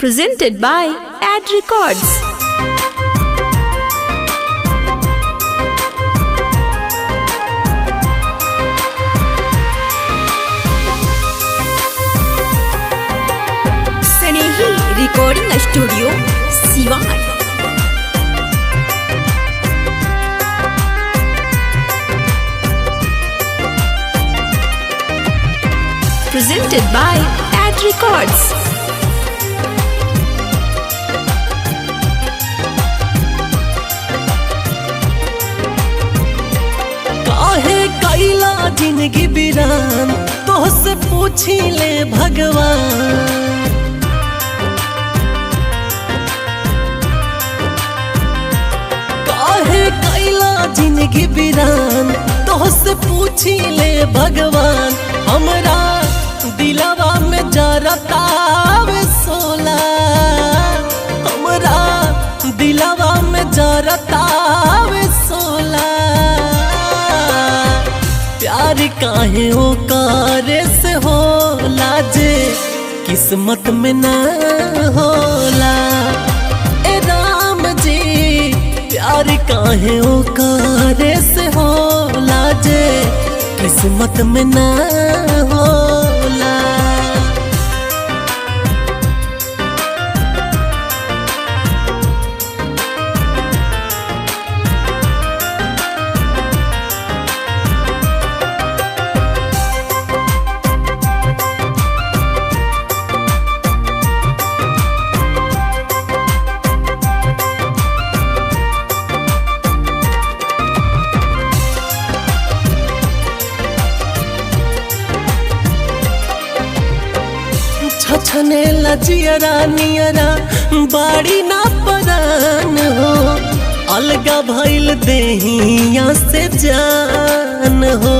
Presented by Ad Records. Sanehi Recording Studio, Siwan. Presented by Ad Records. काहे कैला जिंदगी बिरान तोहसे पूछी ले भगवान। काहे कैला जिंदगी बिरान तोहसे पूछी ले भगवान। हमरा दिलवा में जरतावे सोला, हमरा दिलवा में जरतावे सोला। प्यार काहे ओकारे से होला जे किस्मत में ना होला। ए राम जी प्यार काहे ओकारे से होला जे किस्मत में ना होला। छछने लजियरा नियरा बाड़ी ना परान हो। अलगा भइल देहिया से जान हो।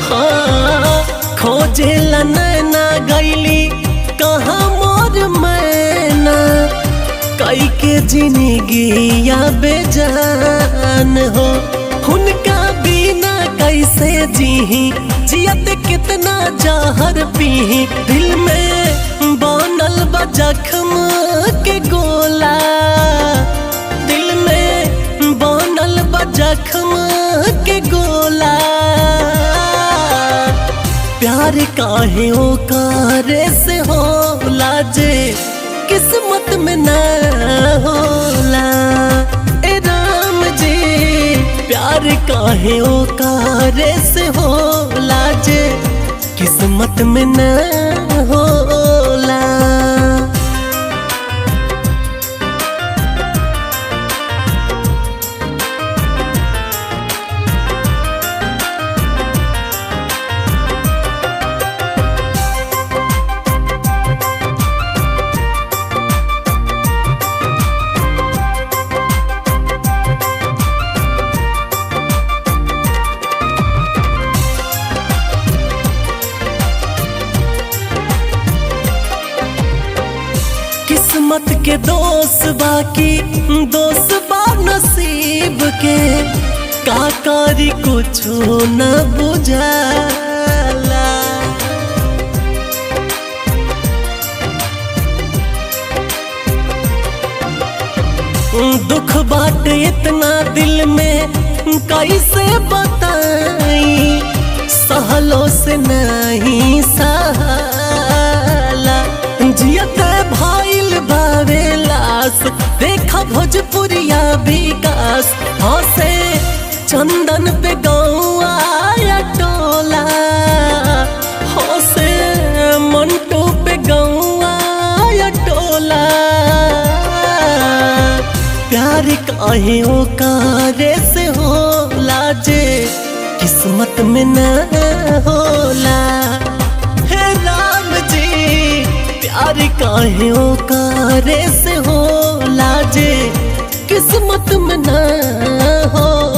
हाँ खोजे ला नैना गईली कहाँ मोर मैना। कई के जिंदगिया बेजान हो। उनका बिना कैसे जीही जियत कितना जहर पीही। दिल में बनल बा जख्म के गोला, दिल में बनल बा जख्म के गोला। प्यार काहे ओकारे से होला जे किस्मत में ना होला। ए राम जी प्यार काहे ओकारे से होला जे किस्मत में ना होला। किस्मत के दोष बाकी दोष बा नसीब के। का करी कुछो न बुझाला। दुख बाट इतना दिल में कैसे बताई। सहलो से नहीं सहाला। जियत भइल बावे लाश देखा भोजपुरिया विकास। हंसे चंदन पे गौआ या टोला। हंसे मंटू पे गौआ या टोला। प्यार काहे ओकारे से होला जे किस्मत में ना होला। हे राम जी प्यार काहे ओकारे से होला जे किस्मत में ना होला।